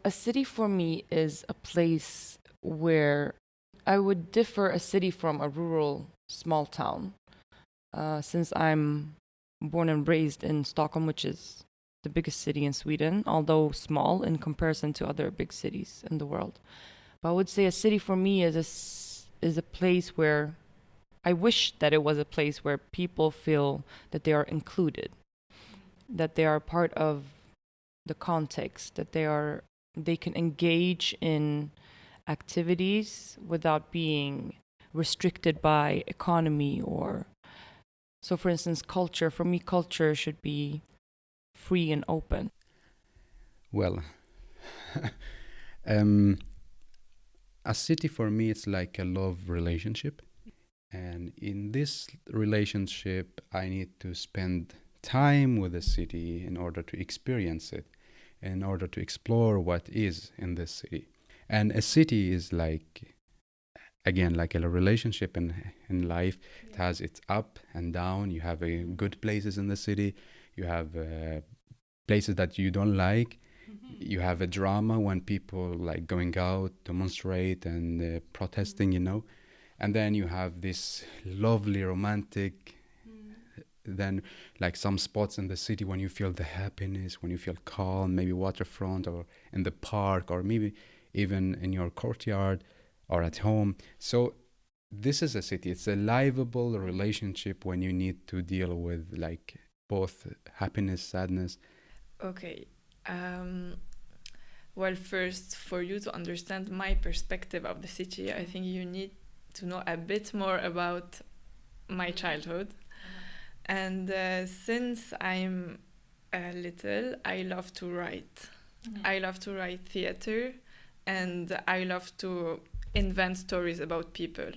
a city for me is a place where I would differ a city from a rural small town. Since I'm born and raised in Stockholm, which is the biggest city in Sweden, although small in comparison to other big cities in the world. But I would say a city for me is a place where I wish that it was a place where people feel that they are included, that they are part of the context, that they can engage in activities without being restricted by economy or so. For instance, culture. For me, culture should be free and open. Well, a city for me, it's like a love relationship. And in this relationship, I need to spend time with the city in order to experience it, in order to explore what is in this city. And a city is like, again, like a relationship in life. It has its up and down. You have good places in the city. You have places that you don't like. You have a drama when people like going out, demonstrate and protesting. And then you have this lovely romantic, then like some spots in the city when you feel the happiness, when you feel calm, maybe waterfront or in the park or maybe even in your courtyard or at home. So this is a city. It's a livable relationship when you need to deal with like both happiness, sadness. Okay. Well, first, for you to understand my perspective of the city, I think you need to know a bit more about my childhood. And since I'm little, I love to write. I love to write theater, and I love to invent stories about people.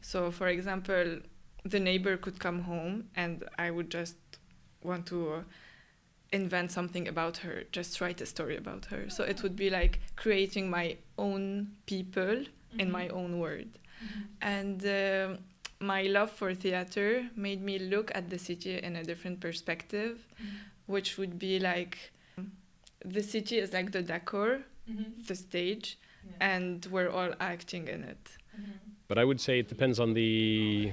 So, for example, the neighbor could come home and I would just want to invent something about her, just write a story about her. So it would be like creating my own people in my own word. And my love for theater made me look at the city in a different perspective, which would be like the city is like the decor, the stage, and we're all acting in it. But I would say it depends on the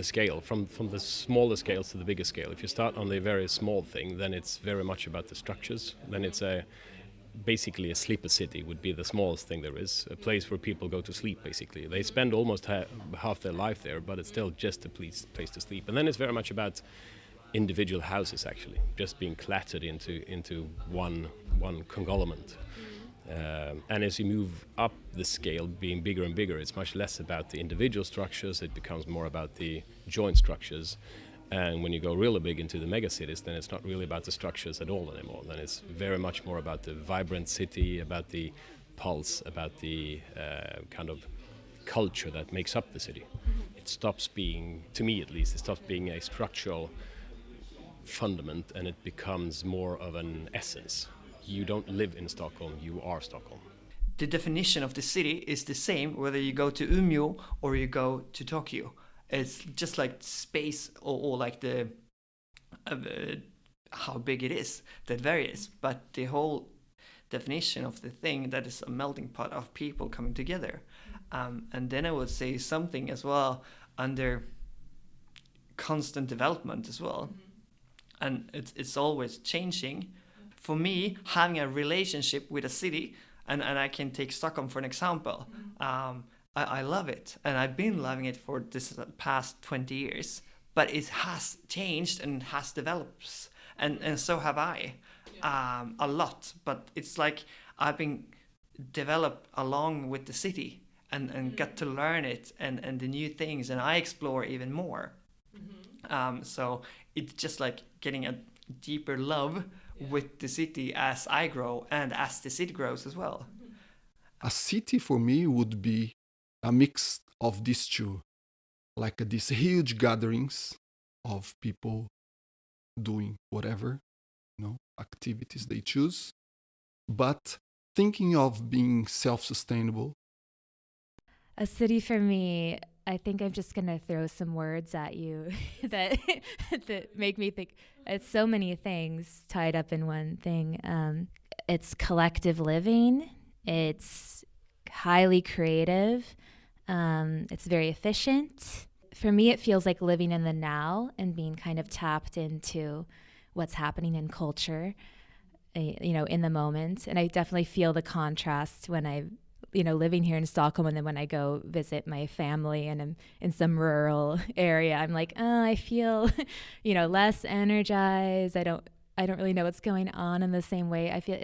scale, from the smaller scales to the bigger scale. If you start on the very small thing, then it's very much about the structures. Then it's basically a sleeper city would be the smallest thing there is, a place where people go to sleep basically. They spend almost half their life there, but it's still just a place to sleep. And then it's very much about individual houses actually, just being clattered into one conglomerate. And as you move up the scale, being bigger and bigger, it's much less about the individual structures, it becomes more about the joint structures. And when you go really big into the mega cities, then it's not really about the structures at all anymore. Then it's very much more about the vibrant city, about the pulse, about the kind of culture that makes up the city. It stops being, to me at least, it stops being a structural fundament and it becomes more of an essence. You don't live in Stockholm, you are Stockholm. The definition of the city is the same whether you go to Umeå or you go to Tokyo. It's just like space or like the how big it is that varies, but the whole definition of the thing that is a melting pot of people coming together. And then I would say something as well under constant development as well, and it's always changing. For me, having a relationship with a city, and I can take Stockholm for an example, I love it, and I've been loving it for this past 20 years, but it has changed and has developed, and so have I, a lot, but it's like I've been developed along with the city and got to learn it and the new things, and I explore even more. So it's just like getting a deeper love with the city as I grow and as the city grows as well. A city for me would be a mix of these two, like these huge gatherings of people doing whatever, activities they choose, but thinking of being self-sustainable. A city for me, I think I'm just going to throw some words at you that make me think. It's so many things tied up in one thing. it's collective living. It's highly creative. It's very efficient. For me, it feels like living in the now and being kind of tapped into what's happening in culture, in the moment. And I definitely feel the contrast when I, living here in Stockholm, and then when I go visit my family and I'm in some rural area, I'm like, oh, I feel, less energized. I don't really know what's going on in the same way. I feel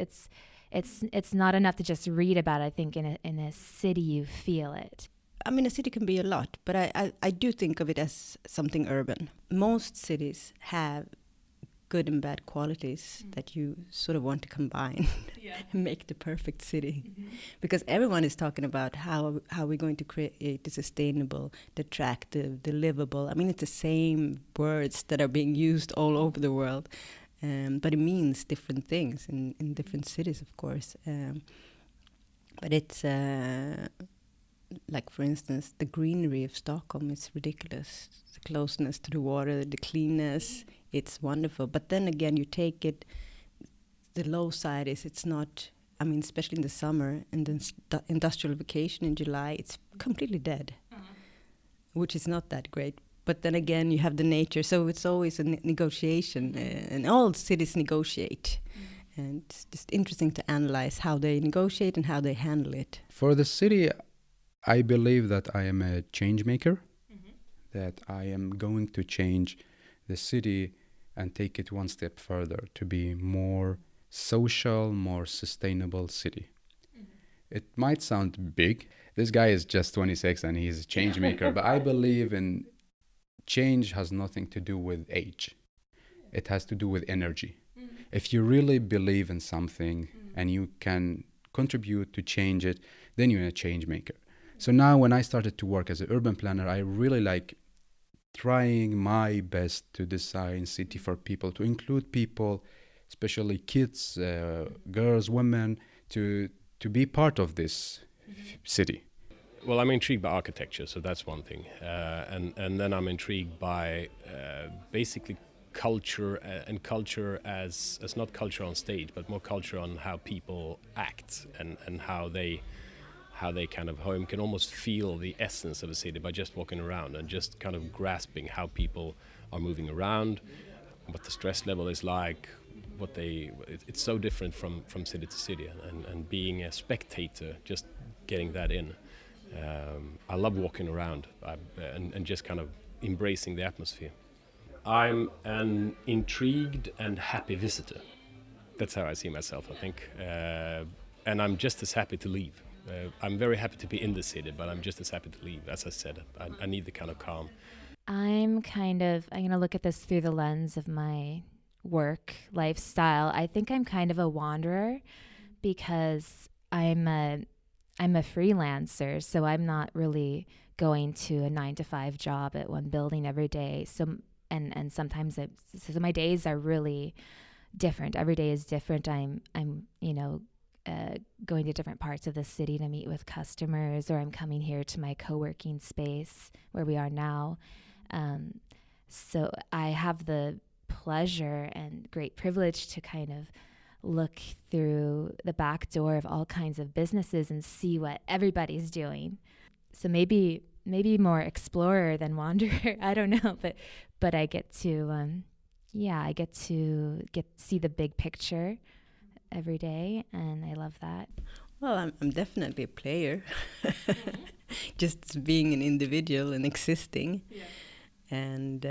it's not enough to just read about it. I think in a city you feel it. I mean, a city can be a lot, but I do think of it as something urban. Most cities have good and bad qualities that you sort of want to combine and make the perfect city. Because everyone is talking about how we're going to create the sustainable, the attractive, the livable. I mean, it's the same words that are being used all over the world, but it means different things in different cities, of course. But it's... like, for instance, the greenery of Stockholm is ridiculous. The closeness to the water, the cleanness, it's wonderful. But then again, you take it, the low side is it's not, I mean, especially in the summer, and then industrial vacation in July, it's completely dead, which is not that great. But then again, you have the nature, so it's always a negotiation, and all cities negotiate. And it's just interesting to analyze how they negotiate and how they handle it. For the city, I believe that I am a change maker, that I am going to change the city and take it one step further to be more social, more sustainable city. It might sound big. This guy is just 26 and he's a change maker, but I believe in change has nothing to do with age. It has to do with energy. If you really believe in something and you can contribute to change it, then you're a change maker. So now when I started to work as an urban planner, I really like trying my best to design city for people, to include people, especially kids, girls, women, to be part of this city. Well, I'm intrigued by architecture, so that's one thing. And then I'm intrigued by basically culture, and culture as not culture on stage, but more culture on how people act and how you can almost feel the essence of a city by just walking around and just kind of grasping how people are moving around, what the stress level is like, it's so different from city to city, and being a spectator, just getting that in. I love walking around and just kind of embracing the atmosphere. I'm an intrigued and happy visitor. That's how I see myself, I think. And I'm just as happy to leave. I'm very happy to be in the city, but I'm just as happy to leave. As I said, I need the kind of calm. I'm going to look at this through the lens of my work lifestyle. I think I'm kind of a wanderer because I'm a freelancer, so I'm not really going to a 9-to-5 job at one building every day. So sometimes so my days are really different. Every day is different. I'm going to different parts of the city to meet with customers, or I'm coming here to my co-working space where we are now. So I have the pleasure and great privilege to kind of look through the back door of all kinds of businesses and see what everybody's doing. So maybe more explorer than wanderer. I don't know, but I get to see the big picture every day, and I love that. Well, I'm definitely a player. Just being an individual and existing. Yeah. And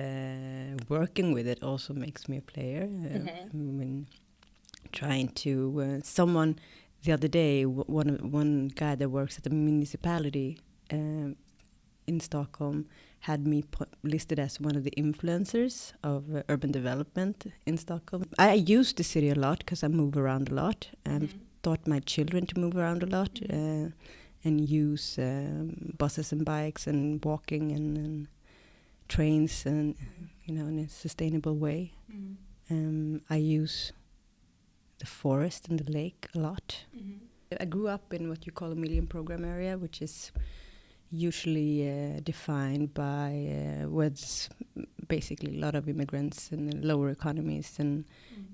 working with it also makes me a player. I mean, trying to someone the other day, one guy that works at the municipality in Stockholm had me listed as one of the influencers of urban development in Stockholm. I use the city a lot because I move around a lot. I've taught my children to move around a lot and use buses and bikes and walking and trains and in a sustainable way. I use the forest and the lake a lot. I grew up in what you call a Million Program area, which is usually defined by where there's basically a lot of immigrants and lower economies, and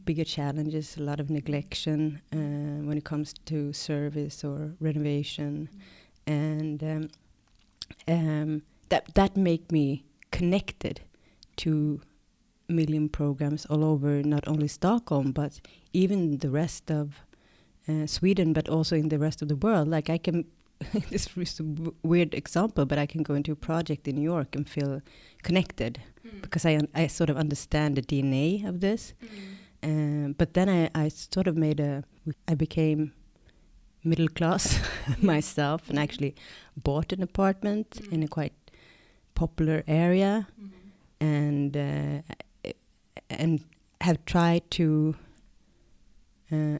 bigger challenges, a lot of neglection when it comes to service or renovation, and that make me connected to million programs all over, not only Stockholm, but even the rest of Sweden, but also in the rest of the world. Like I can, this is a weird example, but I can go into a project in New York and feel connected because I sort of understand the DNA of this. But then I sort of I became middle class myself and actually bought an apartment in a quite popular area, and have tried to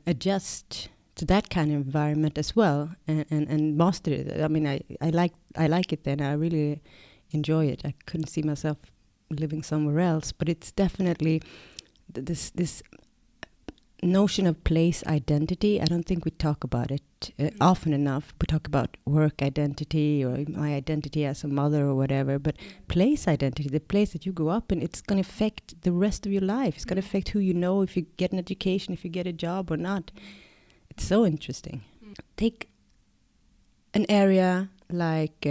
adjust to that kind of environment as well, and master it. I mean, I like it then. I really enjoy it. I couldn't see myself living somewhere else, but it's definitely this notion of place identity. I don't think we talk about it often enough. We talk about work identity or my identity as a mother or whatever, but place identity, the place that you grew up in, it's going to affect the rest of your life. It's going to affect who you know, if you get an education, if you get a job or not. It's so interesting. Take an area like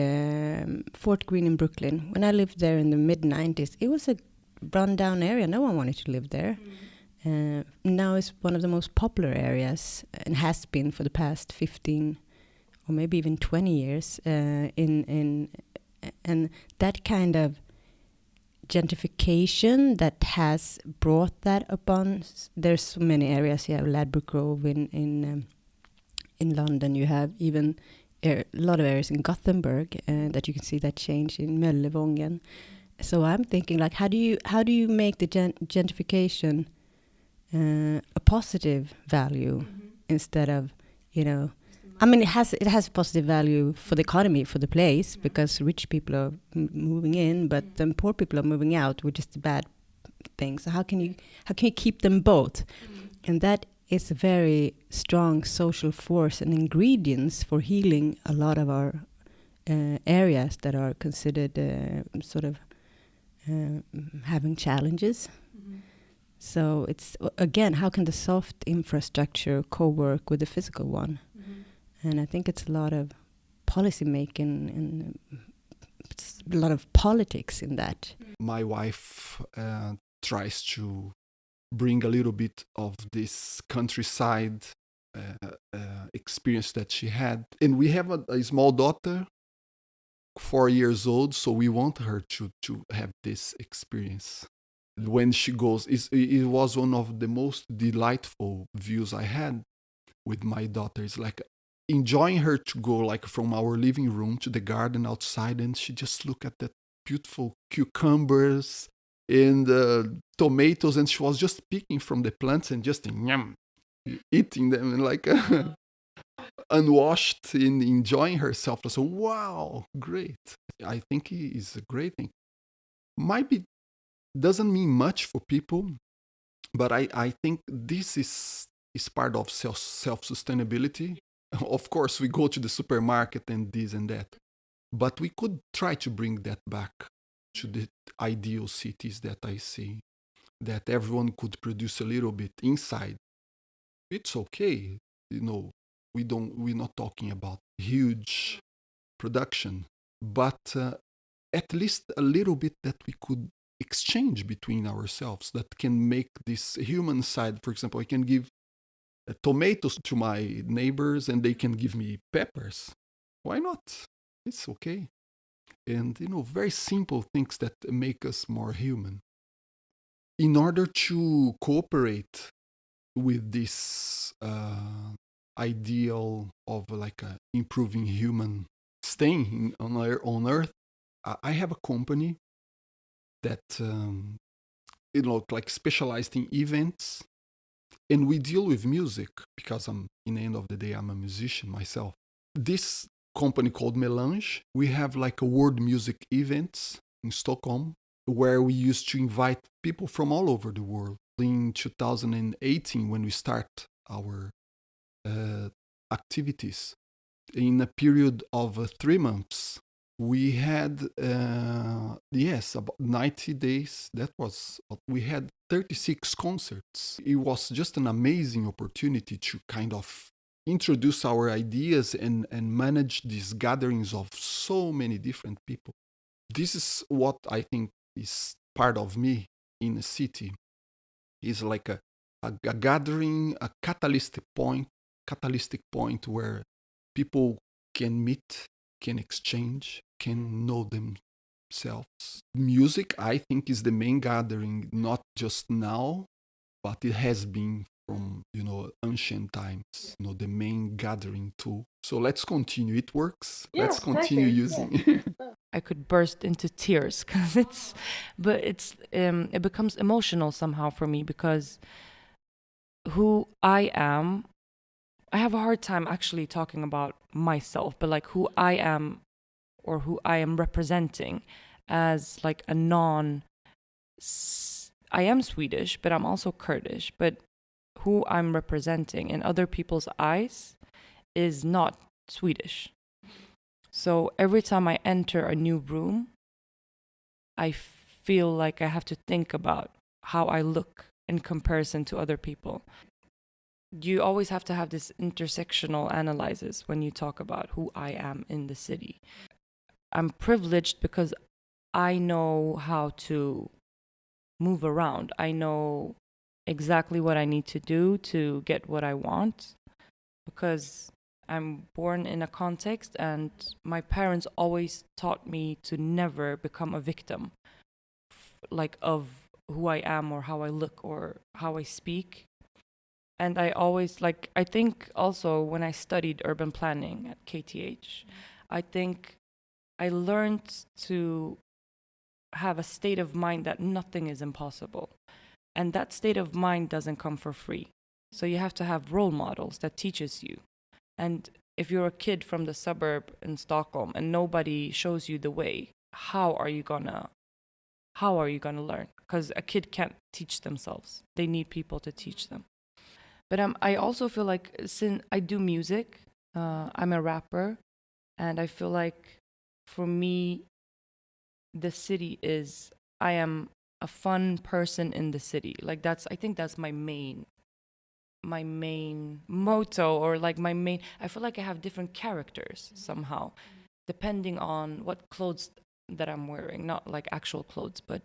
Fort Greene in Brooklyn. When I lived there in the mid-90s, it was a run-down area. No one wanted to live there. Now it's one of the most popular areas, and has been for the past 15 or maybe even 20 years. And that kind of gentrification that has brought that upon. There's so many areas. You have Ladbroke Grove in London. You have even a lot of areas in Gothenburg that you can see that change in Möllevången. So I'm thinking, like, how do you make the gentrification a positive value instead of, I mean, it has a positive value for the economy, for the place, because rich people are moving in, but then poor people are moving out, which is the bad thing. So how can you keep them both? And that is a very strong social force and ingredients for healing a lot of our areas that are considered sort of having challenges. So it's, again, how can the soft infrastructure co-work with the physical one? And I think it's a lot of policy making and a lot of politics in that. My wife tries to bring a little bit of this countryside experience that she had. And we have a small daughter, 4 years old, so we want her to have this experience. When she goes, it was one of the most delightful views I had with my daughter. It's like enjoying her to go like from our living room to the garden outside, and she just look at that beautiful cucumbers and tomatoes, and she was just picking from the plants and just eating them and like unwashed and enjoying herself. So wow, great. I think it is a great thing. Might be doesn't mean much for people, but I think this is part of self-sustainability. Of course, we go to the supermarket and this and that, but we could try to bring that back to the ideal cities that I see, that everyone could produce a little bit inside. It's okay, we're not talking about huge production, but at least a little bit that we could exchange between ourselves that can make this human side. For example, I can give tomatoes to my neighbors and they can give me peppers. Why not? It's okay. And, very simple things that make us more human. In order to cooperate with this ideal of like improving human staying on Earth, I have a company that like specialized in events, and we deal with music because in the end of the day I'm a musician myself. This company called Melange, we have like a world music events in Stockholm where we used to invite people from all over the world. In 2018, when we start our activities, in a period of 3 months, We had, yes, about 90 days. That was, we had 36 concerts. It was just an amazing opportunity to kind of introduce our ideas and manage these gatherings of so many different people. This is what I think is part of me in a city. It's like a gathering, a catalytic point where people can meet, can exchange, can know themselves. Music, I think, is the main gathering, not just now, but it has been from, ancient times, the main gathering tool. So let's continue. It works. Yeah, let's continue exactly. using. I could burst into tears because it becomes emotional somehow for me, because who I am, I have a hard time actually talking about myself, but like who I am or who I am representing as like a I am Swedish, but I'm also Kurdish, but who I'm representing in other people's eyes is not Swedish. So every time I enter a new room, I feel like I have to think about how I look in comparison to other people. You always have to have this intersectional analysis when you talk about who I am in the city. I'm privileged because I know how to move around. I know exactly what I need to do to get what I want, because I'm born in a context and my parents always taught me to never become a victim of who I am or how I look or how I speak. And I always I think also when I studied urban planning at KTH, I think I learned to have a state of mind that nothing is impossible. And that state of mind doesn't come for free. So you have to have role models that teaches you. And if you're a kid from the suburb in Stockholm and nobody shows you the way, how are you gonna learn? Because a kid can't teach themselves. They need people to teach them. But I also feel like, since I do music, I'm a rapper, and I feel like for me, the city is, I am a fun person in the city. I think that's my main motto, or I feel like I have different characters somehow, depending on what clothes that I'm wearing, not like actual clothes, but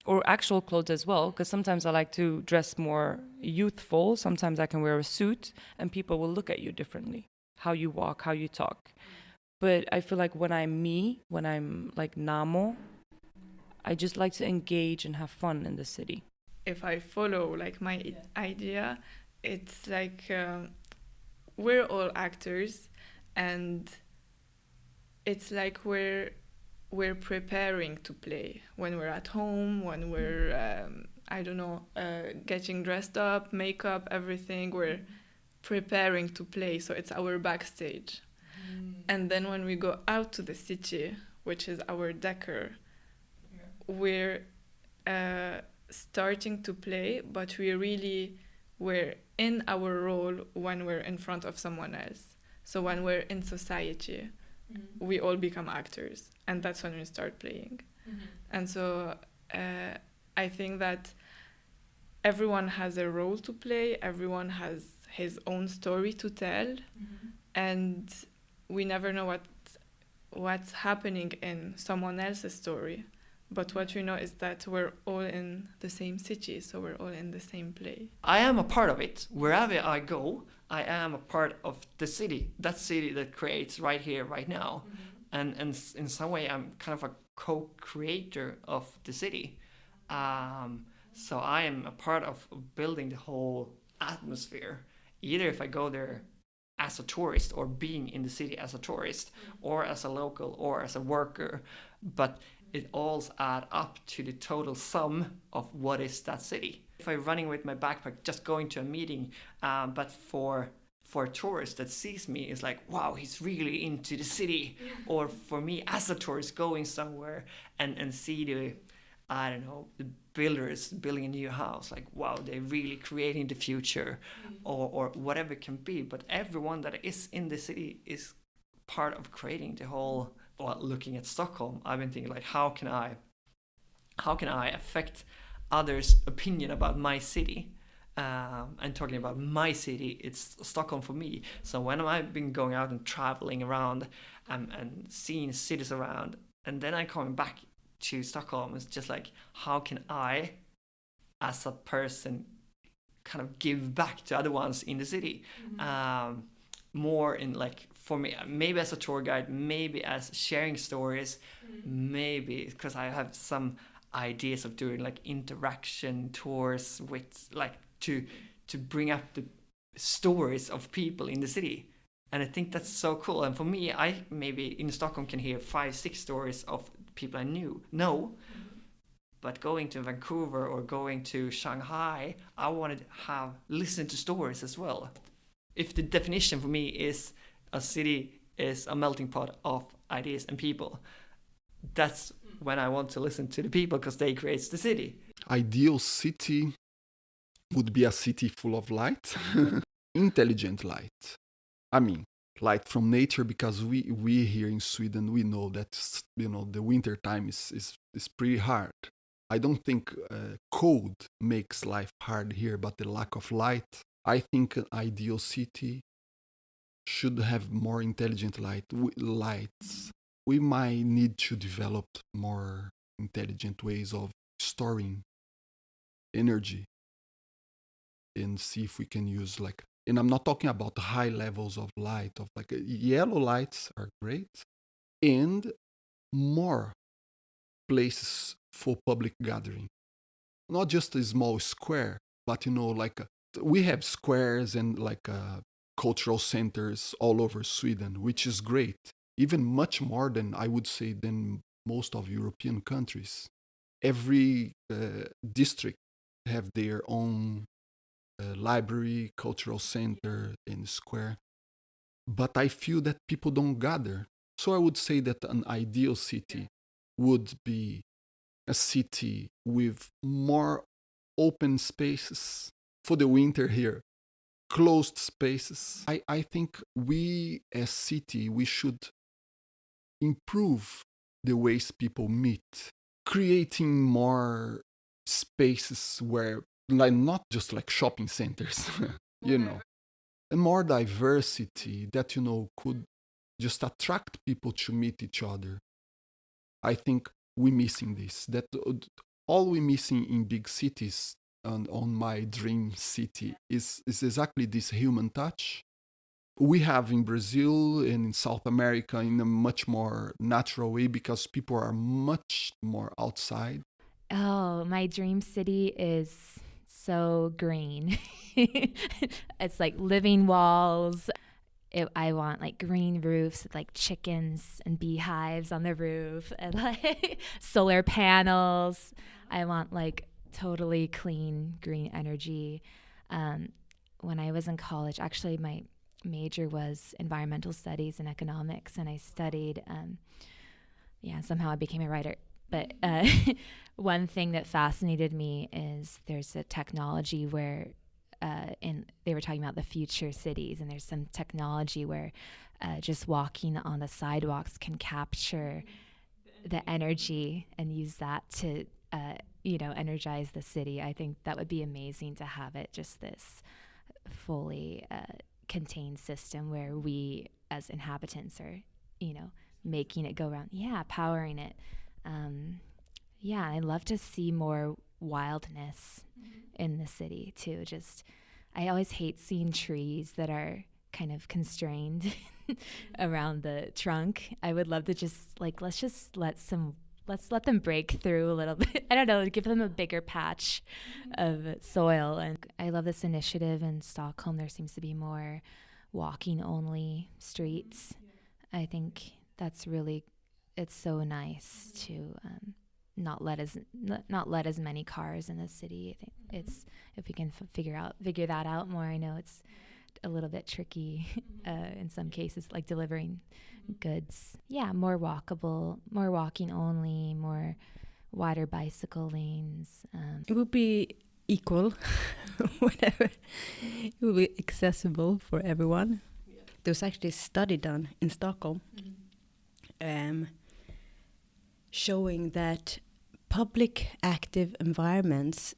or actual clothes as well, because sometimes I like to dress more youthful. Sometimes I can wear a suit and people will look at you differently, how you walk, how you talk. But I feel like when I'm like Namo, I just like to engage and have fun in the city. If I follow my idea, it's we're all actors, and it's like we're preparing to play when we're at home, when we're getting dressed up, makeup, everything. We're preparing to play, so it's our backstage. And then when we go out to the city, which is our decor, we're starting to play, but we're in our role when we're in front of someone else. So when we're in society, we all become actors, and that's when we start playing. And so I think that everyone has a role to play, everyone has his own story to tell, and we never know what's happening in someone else's story. But what we know is that we're all in the same city, so we're all in the same play. I am a part of it. Wherever I go, I am a part of the city, that city that creates right here, right now. And in some way, I'm kind of a co-creator of the city. So I am a part of building the whole atmosphere, either if I go there as a tourist or being in the city as a tourist or as a local or as a worker. But it all adds up to the total sum of what is that city. If I'm running with my backpack, just going to a meeting, but for a tourist that sees me, is like, wow, he's really into the city. Or for me as a tourist going somewhere and see the builders building a new house, like, wow, they're really creating the future, or whatever it can be. But everyone that is in the city is part of creating the whole, well, looking at Stockholm, I've been thinking like, how can I affect others' opinion about my city? And talking about my city, it's Stockholm for me. So when I've been going out and traveling around and seeing cities around, and then I'm coming back to Stockholm, it's just like, how can I, as a person, kind of give back to other ones in the city? More in like, for me, maybe as a tour guide, maybe as sharing stories, maybe because I have some ideas of doing like interaction tours with like to bring up the stories of people in the city. And I think that's so cool. And for me, I maybe in Stockholm can hear 5-6 stories of people I know. But going to Vancouver or going to Shanghai, I wanted to listen to stories as well. If the definition for me is a city is a melting pot of ideas and people, that's when I want to listen to the people, because they create the city. Ideal city would be a city full of light, intelligent light. I mean, light from nature, because we here in Sweden, we know that, the winter time is pretty hard. I don't think cold makes life hard here, but the lack of light. I think an ideal city should have more intelligent lights. We might need to develop more intelligent ways of storing energy and see if we can use and I'm not talking about high levels of light, of yellow lights are great, and more places for public gathering. Not just a small square, but we have squares and cultural centers all over Sweden, which is great. Even much more than, I would say, than most of European countries. Every district have their own library, cultural center, and square. But I feel that people don't gather. So I would say that an ideal city would be a city with more open spaces for the winter here, closed spaces. I think we as city, we should improve the ways people meet, creating more spaces where, not just shopping centers, and more diversity that, could just attract people to meet each other. I think we're missing this. That all we're missing in big cities and on my dream city is exactly this human touch. We have in Brazil and in South America in a much more natural way, because people are much more outside. Oh, my dream city is so green. It's like living walls. I want green roofs with chickens and beehives on the roof and solar panels. I want totally clean green energy. When I was in college, actually my major was environmental studies and economics, and I studied, somehow I became a writer. But one thing that fascinated me is there's a technology where they were talking about the future cities, and there's some technology where just walking on the sidewalks can capture the energy and use that to, energize the city. I think that would be amazing to have it just this fully contained system where we as inhabitants are, making it go around. Yeah, powering it. I'd love to see more wildness in the city too. I always hate seeing trees that are kind of constrained around the trunk. I would love to just let's let them break through a little bit. I don't know, give them a bigger patch of soil. And I love this initiative in Stockholm. There seems to be more walking only streets. I think that's really, it's so nice to not let as many cars in the city. I think it's, if we can figure that out more. I know it's a little bit tricky in some cases, delivering goods. Yeah, more walkable, more walking only, more wider bicycle lanes. It would be equal, whatever. It will be accessible for everyone. there was actually a study done in Stockholm showing that public active environments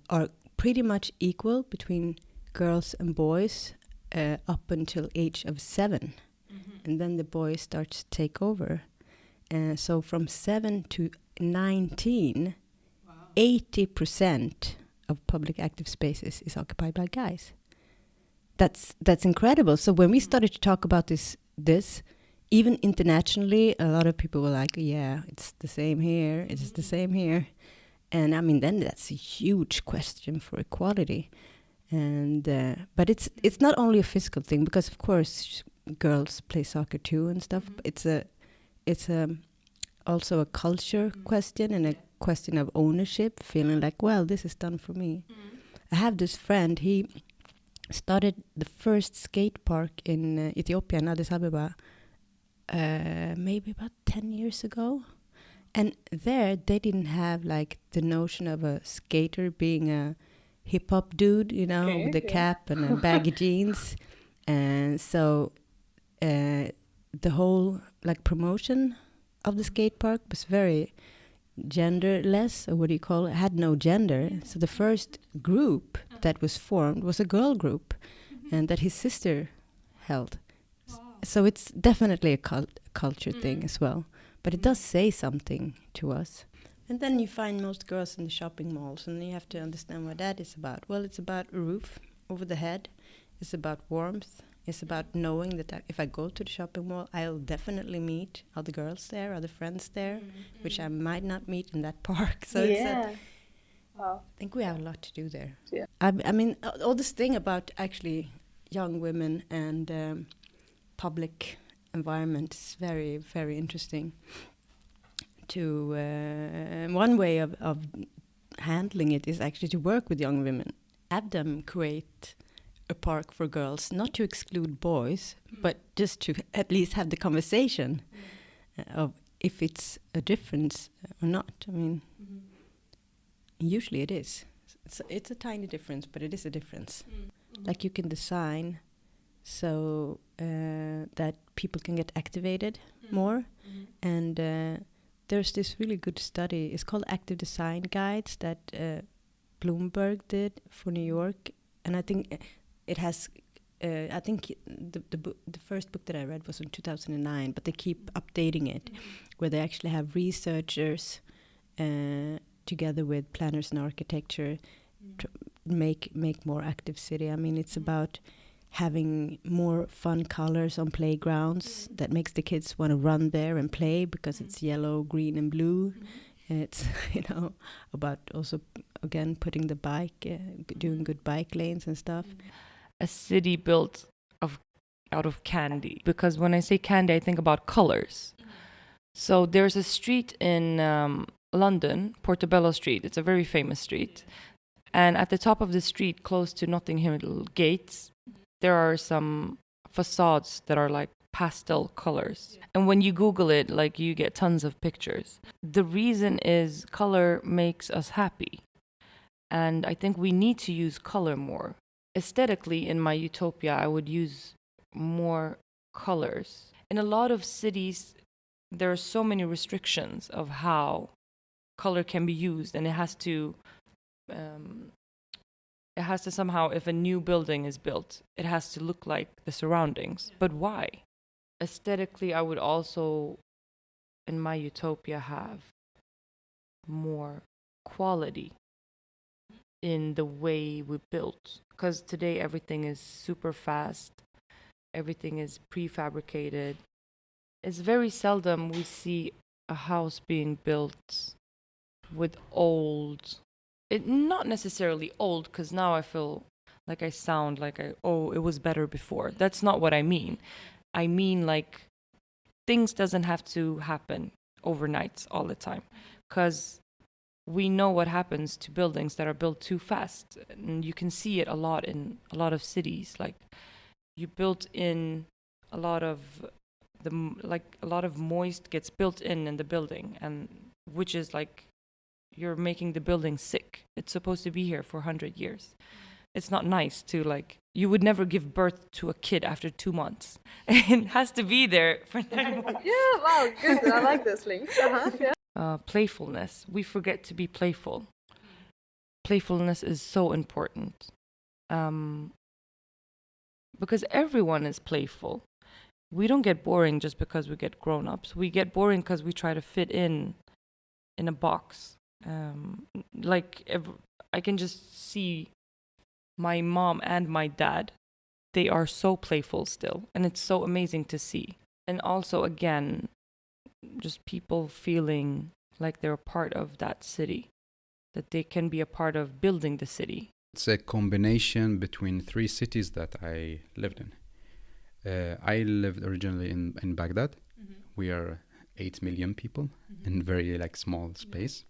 are pretty much equal between girls and boys up until age of 7. And then the boys start to take over. So from 7 to 19, 80% of public active spaces is occupied by guys. That's incredible. So when we started to talk about this even internationally, a lot of people were like, yeah, it's the same here, it's the same here. And I mean, then that's a huge question for equality. And but it's not only a physical thing, because of course girls play soccer too and stuff. It's also a culture question and a question of ownership, feeling like, well, this is done for me. I have this friend, he started the first skate park in Ethiopia, in Addis Ababa, maybe about 10 years ago. And there they didn't have like the notion of a skater being a hip-hop dude, you know, with a cap and a baggy jeans. And so the whole like promotion of the skate park was very genderless, or what do you call it, had no gender. So the first group that was formed was a girl group, and that his sister held. So it's definitely a culture thing as well, but it does say something to us. And then you find most girls in the shopping malls, and you have to understand what that is about. Well, it's about a roof over the head, it's about warmth, it's about knowing that if I go to the shopping mall, I'll definitely meet other girls there, other friends there, which I might not meet in that park. So I think we have a lot to do there. Yeah. I mean, all this thing about actually young women and public environment is very, very interesting. One way of handling it is actually to work with young women, have them create a park for girls, not to exclude boys, but just to at least have the conversation of if it's a difference or not. I mean, usually it is. It's a tiny difference, but it is a difference. Like you can design so that people can get activated more. And there's this really good study. It's called Active Design Guides that Bloomberg did for New York. And I think it has, I think the first book that I read was in 2009, but they keep updating it, where they actually have researchers together with planners and architecture to make more active city. I mean, it's about having more fun colors on playgrounds that makes the kids want to run there and play because it's yellow, green, and blue. It's, about also, again, putting the bike, doing good bike lanes and stuff. A city built out of candy. Because when I say candy, I think about colors. So there's a street in London, Portobello Street. It's a very famous street. And at the top of the street, close to Notting Hill gates, there are some facades that are like pastel colors. And when you Google it, like you get tons of pictures. The reason is color makes us happy. And I think we need to use color more. Aesthetically, in my utopia, I would use more colors. In a lot of cities, there are so many restrictions of how color can be used, and it has to somehow, if a new building is built, it has to look like the surroundings. But why? Aesthetically, I would also, in my utopia, have more quality in the way we built. Because today everything is super fast, everything is prefabricated. It's very seldom we see a house being built with not necessarily old, because now I feel like I sound like it was better before. That's not what I mean. I mean, like, things doesn't have to happen overnight all the time, because we know what happens to buildings that are built too fast, and you can see it a lot in a lot of cities. Like, you built in a lot of moist gets built in the building, and which is like you're making the building sick. It's supposed to be here for 100 years. It's not nice to like you would never give birth to a kid after 2 months. It has to be there for 9 months. Yeah, wow, good. I like this link. Yeah. Playfulness. We forget to be playful. Playfulness is so important. Because everyone is playful. We don't get boring just because we get grown-ups. We get boring because we try to fit in a box. I can just see my mom and my dad. They are so playful still, and it's so amazing to see. And also, again, just people feeling like they're a part of that city, that they can be a part of building the city. It's a combination between 3 cities that I lived in. I lived originally in Baghdad. We are 8 million people in very small space.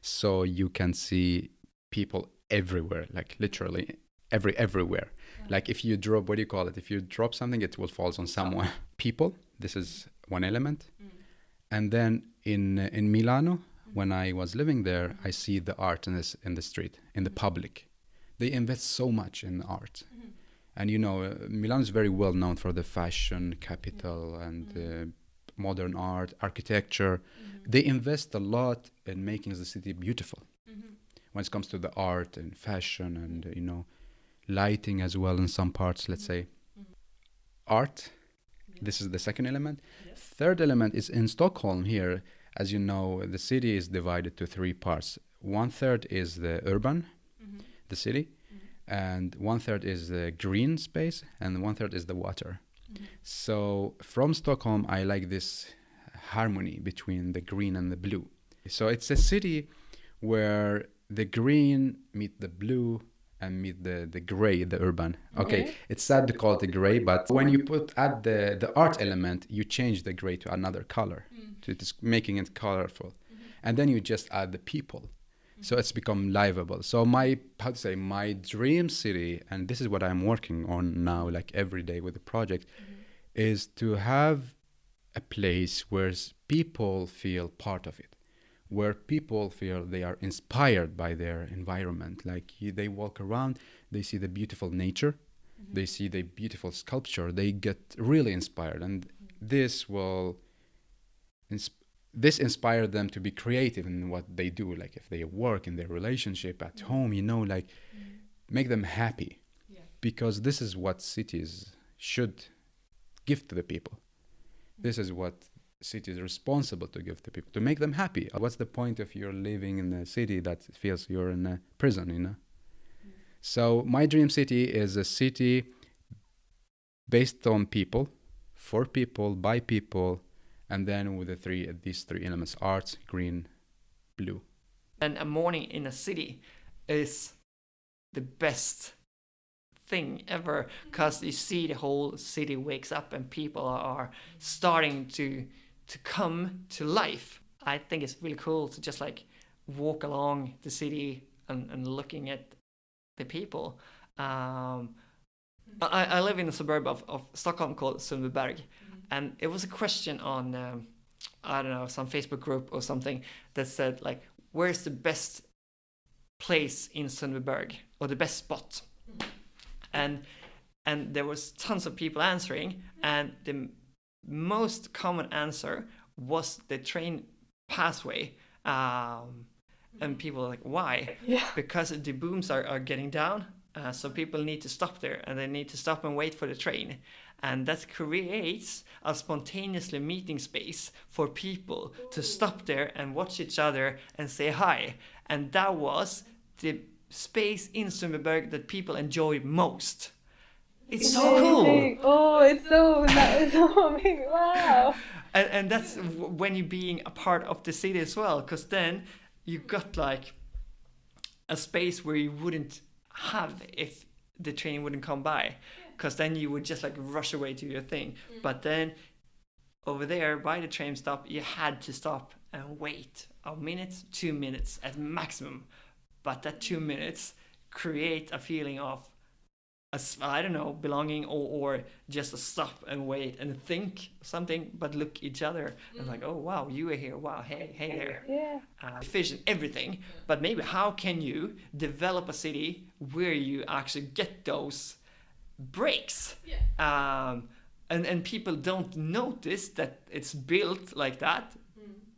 So you can see people everywhere, literally everywhere. If you drop, what do you call it? If you drop something, it will fall on someone. People, this is one element. And then in Milano, when I was living there, I see the art in the street, in the public. They invest so much in art. And Milan is very well known for the fashion capital and modern art, architecture. They invest a lot in making the city beautiful. When it comes to the art and fashion and, lighting as well in some parts, let's say. Art, this is the second element. Third element is in Stockholm here. As you know, the city is divided to 3 parts. 1/3 is the urban, the city, and 1/3 is the green space, and 1/3 is the water. So from Stockholm, I like this harmony between the green and the blue. So it's a city where the green meet the blue and meet the gray, the urban. Okay, it's sad to call it a gray, but when you add the art element, you change the gray to another color, to making it colorful. And then you just add the people. So it's become livable. So my dream city, and this is what I'm working on now, every day with the project, is to have a place where people feel part of it, where people feel they are inspired by their environment. They walk around, they see the beautiful nature, they see the beautiful sculpture, they get really inspired, and this will inspire them to be creative in what they do, if they work, in their relationship, at home, make them happy. Because this is what cities should give to the people. This is what city is responsible to give to people, to make them happy. What's the point if you're living in a city that feels you're in a prison, So my dream city is a city based on people, for people, by people, and then with these three elements: art, green, blue. And a morning in a city is the best thing ever, because you see the whole city wakes up and people are starting to come to life. I think it's really cool to just walk along the city and looking at the people. I live in a suburb of Stockholm called Sundbyberg, and it was a question on I don't know, some Facebook group or something that said where's the best place in Sundbyberg, or the best spot? And there was tons of people answering, and the most common answer was the train pathway. And people were why? Yeah. Because the booms are getting down, so people need to stop there, and they need to stop and wait for the train. And that creates a spontaneously meeting space for people to stop there and watch each other and say hi. And that was the space in Sundbyberg that people enjoy most. It's so cool. Oh, it's so amazing. Wow. And that's when you're being a part of the city as well, because then you got a space where you wouldn't have if the train wouldn't come by, because then you would just rush away to your thing. But then over there by the train stop, you had to stop and wait a minute, 2 minutes at maximum. But that 2 minutes create a feeling of, I don't know, belonging, or just a stop and wait and think something, but look each other and oh wow, you are here, wow, hey there. Yeah. Efficient, everything. But maybe how can you develop a city where you actually get those bricks. And people don't notice that it's built like that,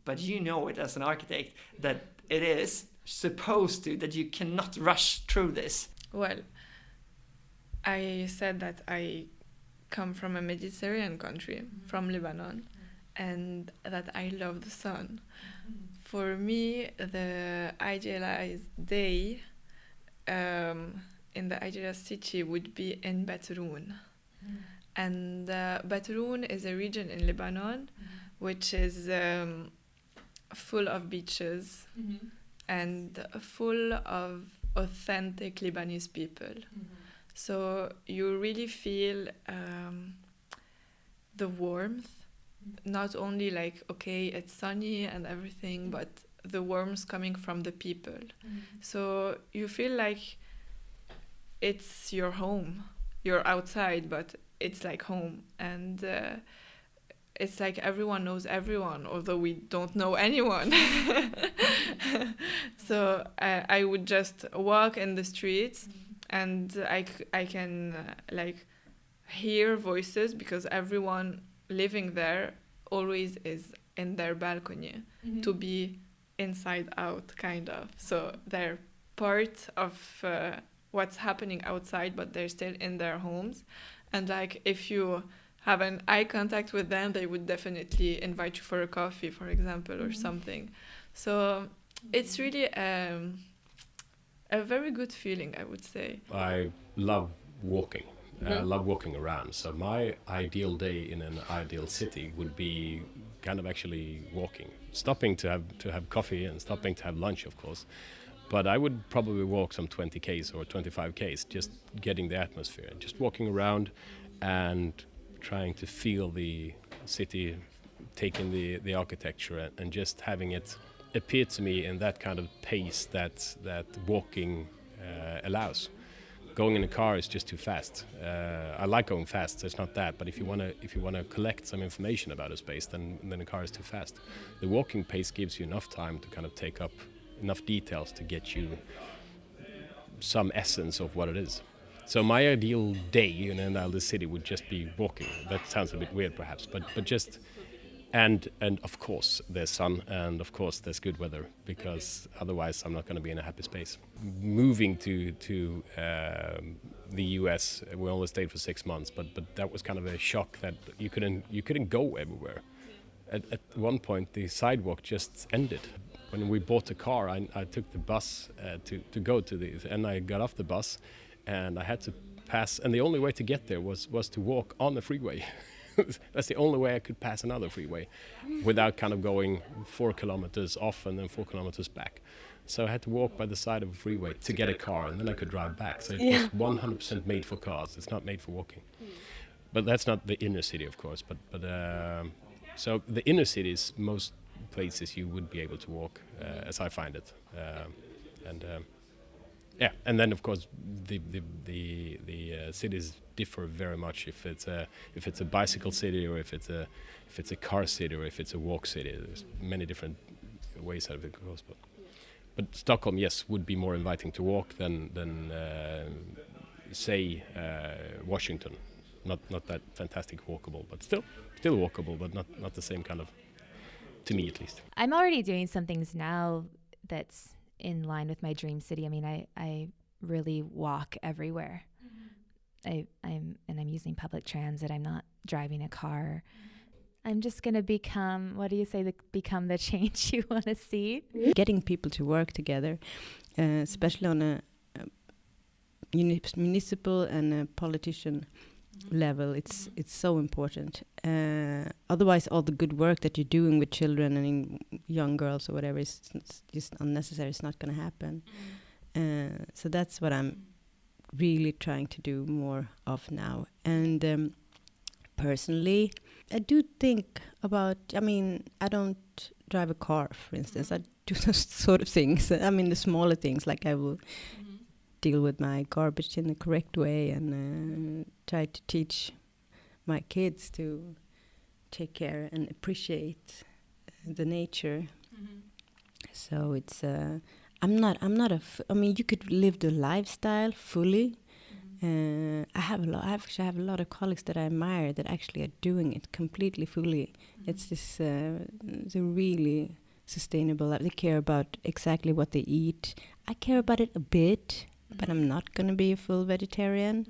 but you know it as an architect that it is supposed to, that you cannot rush through this. Well, I said that I come from a Mediterranean country, from Lebanon, and that I love the sun. For me, the idealized day in the idealized city would be in Batroun. And Batroun is a region in Lebanon which is full of beaches and full of authentic Lebanese people. So you really feel the warmth, not only like, okay, it's sunny and everything, but the warmth coming from the people. So you feel like it's your home. You're outside, but it's like home. And it's like everyone knows everyone, although we don't know anyone. So I would just walk in the streets and I can like hear voices, because everyone living there always is in their balcony to be inside out, kind of. So they're part of what's happening outside, but they're still in their homes. And like if you have an eye contact with them, they would definitely invite you for a coffee, for example, or something. So it's really a very good feeling, I would say. I love walking. I love walking around. So my ideal day in an ideal city would be kind of actually walking, stopping to have coffee and stopping to have lunch, of course. But I would probably walk some 20 Ks or 25 Ks, just getting the atmosphere, just walking around and trying to feel the city, taking the architecture and just having it appear to me in that kind of pace that walking allows. Going in a car is just too fast. I like going fast, so it's not that. But if you wanna collect some information about a space, then a car is too fast. The walking pace gives you enough time to kind of take up enough details to get you some essence of what it is. So my ideal day in an ideal city would just be walking. That sounds a bit weird, perhaps, but just and of course there's sun, and of course there's good weather, because otherwise I'm not going to be in a happy space. Moving to the US, we only stayed for 6 months, but that was kind of a shock that you couldn't go everywhere. At one point the sidewalk just ended. When we bought the car, I took the bus to go to the, and I got off the bus, and I had to pass, and the only way to get there was to walk on the freeway. That's the only way I could pass another freeway without kind of going 4 kilometers off and then 4 kilometers back. So I had to walk by the side of a freeway to get a car, and then I could drive back. So it was 100% made for cars. It's not made for walking. But that's not the inner city, of course. But so the inner cities, most places you would be able to walk, as I find it. Yeah, and then of course the cities differ very much if it's a bicycle city, or if it's a car city, or if it's a walk city. There's many different ways how it goes. But Stockholm, yes, would be more inviting to walk than say Washington. Not that fantastic walkable, but still walkable, but not the same kind of, to me at least. I'm already doing some things now that's in line with my dream city. I mean, I really walk everywhere. I'm using public transit. I'm not driving a car. I'm just going to become, what do you say, become the change you want to see? Getting people to work together, especially on a municipal and a politician level, it's so important. Otherwise, all the good work that you're doing with children and young girls or whatever is just unnecessary. It's not going to happen. So that's what I'm really trying to do more of now. And personally, I do think about, I mean, I don't drive a car, for instance. I do those sort of things. I mean, the smaller things, like I will deal with my garbage in the correct way, and try to teach my kids to take care and appreciate the nature. So it's I mean, you could live the lifestyle fully, I actually have a lot of colleagues that I admire that actually are doing it completely, fully. It's this, they're really sustainable. They care about exactly what they eat. I care about it a bit, but I'm not going to be a full vegetarian,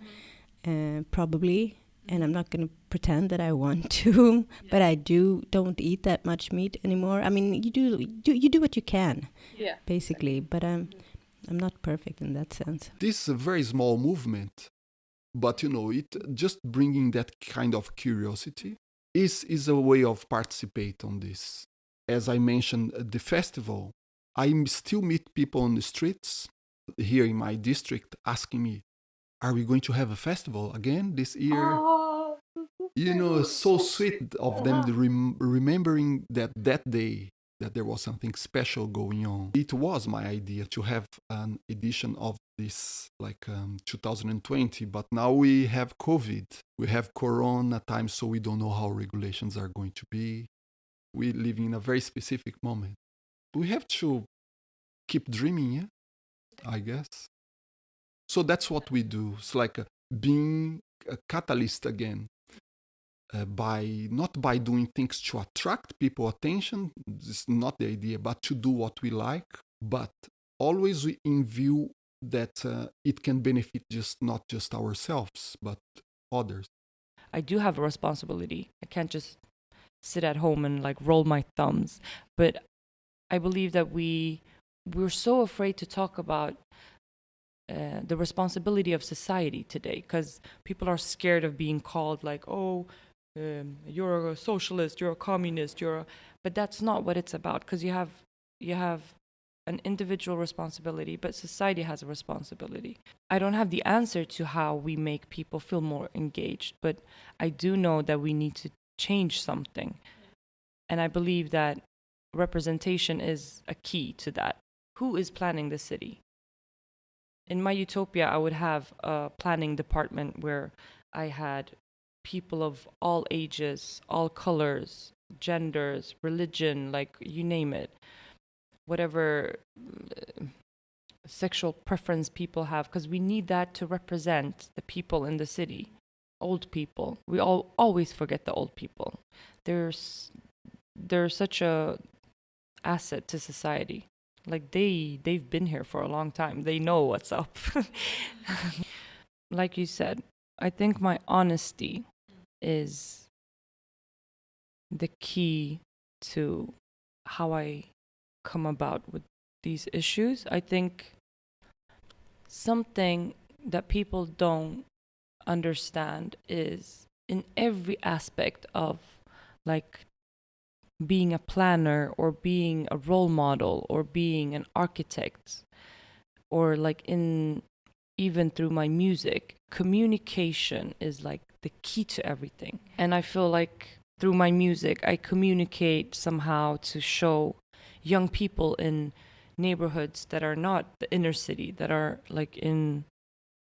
probably. And I'm not going to pretend that I want to, but I don't eat that much meat anymore. I mean, you do what you can, basically. But I'm not perfect in that sense. This is a very small movement, but it just bringing that kind of curiosity is a way of participate on this. As I mentioned, the festival, I still meet people on the streets here in my district asking me, "Are we going to have a festival again this year?" It's so sweet of them remembering that day that there was something special going on. It was my idea to have an edition of this 2020, but now we have COVID, we have Corona time, so we don't know how regulations are going to be. We live in a very specific moment. We have to keep dreaming, I guess. So that's what we do. It's like being a catalyst again. Not by doing things to attract people attention, this is not the idea, but to do what we like, but always in view that it can benefit not just ourselves, but others. I do have a responsibility. I can't just sit at home and roll my thumbs. But I believe that we're so afraid to talk about the responsibility of society today, because people are scared of being called you're a socialist, you're a communist, but that's not what it's about, because you have an individual responsibility, but society has a responsibility. I don't have the answer to how we make people feel more engaged, but I do know that we need to change something. And I believe that representation is a key to that. Who is planning the city? In my utopia, I would have a planning department where I had people of all ages, all colors, genders, religion, you name it, whatever sexual preference people have, because we need that to represent the people in the city. Old people, we always forget the old people. They're such a asset to society. They've been here for a long time. They know what's up. Like you said, I think my honesty is the key to how I come about with these issues. I think something that people don't understand is in every aspect of being a planner or being a role model or being an architect or even through my music, communication is the key to everything. And I feel through my music, I communicate somehow to show young people in neighborhoods that are not the inner city, that are in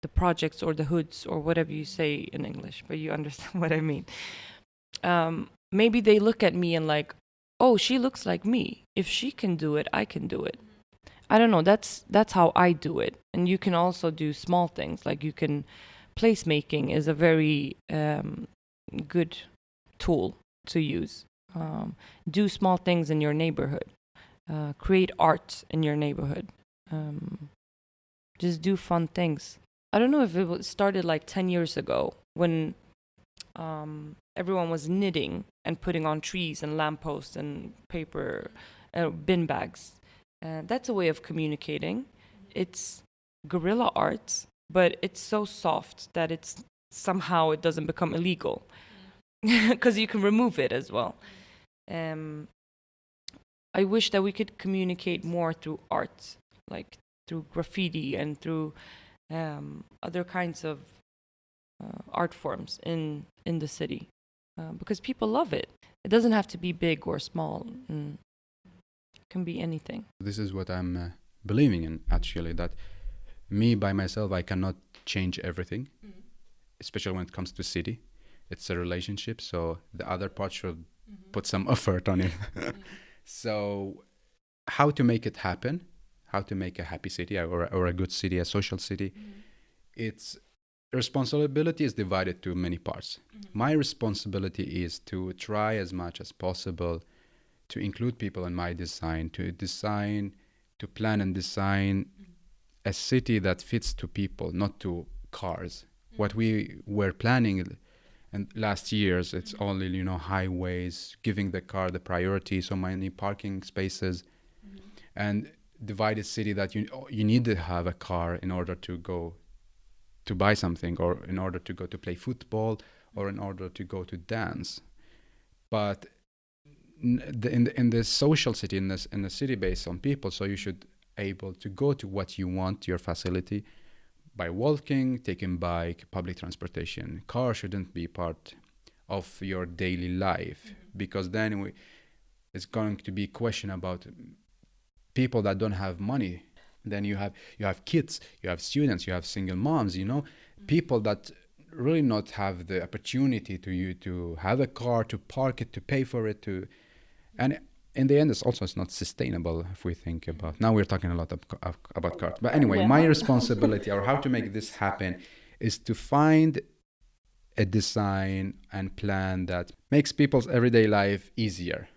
the projects or the hoods or whatever you say in English, but you understand what I mean. Maybe they look at me and oh, she looks like me. If she can do it, I can do it. I don't know. That's how I do it. And you can also do small things. Placemaking is a very good tool to use. Do small things in your neighborhood. Create art in your neighborhood. Just do fun things. I don't know if it started 10 years ago when everyone was knitting and putting on trees and lampposts and paper bin bags. That's a way of communicating. It's guerrilla art, but it's so soft that it doesn't become illegal because you can remove it as well. I wish that we could communicate more through art, through graffiti and through other kinds of art forms in the city, because people love it. It doesn't have to be big or small. It can be anything. This is what I'm believing in, actually, that me by myself, I cannot change everything, especially when it comes to city. It's a relationship, so the other part should put some effort on it. So how to make it happen, how to make a happy city or a good city, a social city, it's responsibility is divided to many parts. My responsibility is to try as much as possible to include people in my design, to plan and design a city that fits to people, not to cars. What we were planning in last years, it's only, highways, giving the car the priority, so many parking spaces, and divided city that you need to have a car in order to go to buy something, or in order to go to play football, or in order to go to dance. But in the social city, in the city based on people, so you should able to go to what you want, your facility, by walking, taking bike, public transportation. Car shouldn't be part of your daily life, because then it's going to be question about people that don't have money. Then you have kids, you have students, you have single moms, people that really not have the opportunity to have a car, to park it, to pay for it, and in the end, it's not sustainable if we think about. Now we're talking a lot about cars, but anyway, my responsibility, or how to make this happen, is to find a design and plan that makes people's everyday life easier.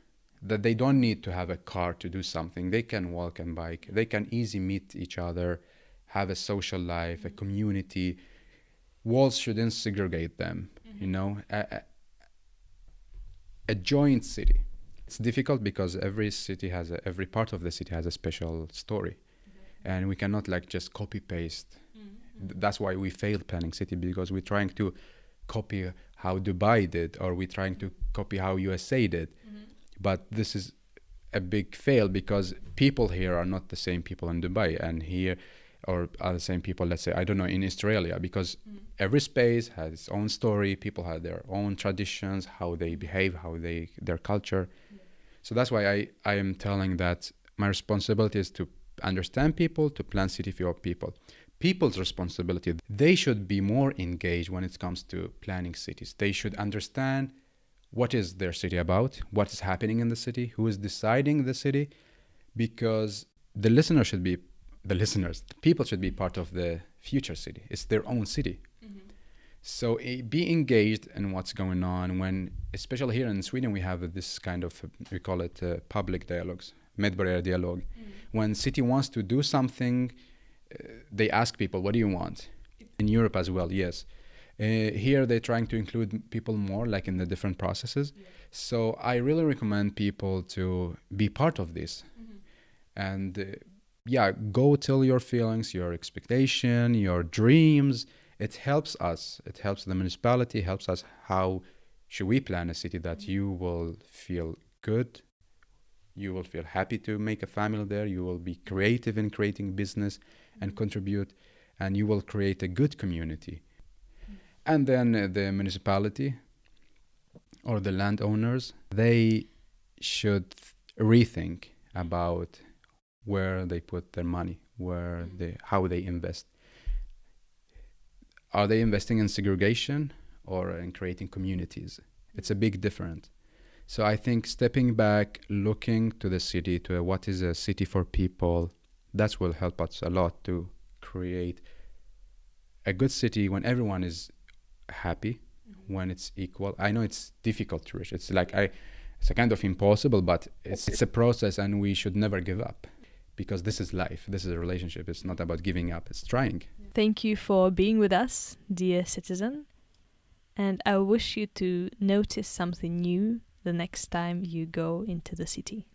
That they don't need to have a car to do something. They can walk and bike. They can easily meet each other, have a social life, a community. Walls shouldn't segregate them, a joint city. It's difficult because every part of the city has a special story, and we cannot just copy paste. That's why we failed planning city, because we're trying to copy how Dubai did, or we're trying to copy how USA did. But this is a big fail, because people here are not the same people in Dubai and here, or are the same people, let's say, I don't know, in Australia, because every space has its own story. People have their own traditions, how they behave, their culture. So that's why I am telling that my responsibility is to understand people, to plan city for people. People's responsibility, they should be more engaged when it comes to planning cities. They should understand what is their city about, what is happening in the city, who is deciding the city, because the people should be part of the future city. It's their own city. So be engaged in what's going on. When, especially here in Sweden, we have this kind of, we call it public dialogues, medborgardialog. When city wants to do something, they ask people, what do you want? In Europe as well, yes. Here they're trying to include people more, like in the different processes. So I really recommend people to be part of this. And go tell your feelings, your expectation, your dreams. It helps us. It helps the municipality, helps us. How should we plan a city that you will feel good? You will feel happy to make a family there. You will be creative in creating business and contribute, and you will create a good community. And then the municipality or the landowners, they should rethink about where they put their money, how they invest. Are they investing in segregation or in creating communities? It's a big difference. So I think stepping back, looking to the city, to what is a city for people, that will help us a lot to create a good city when everyone is happy, when it's equal. I know it's difficult to reach. It's a kind of impossible, but it's a process, and we should never give up, because this is life. This is a relationship. It's not about giving up. It's trying. Thank you for being with us, dear citizen. And I wish you to notice something new the next time you go into the city.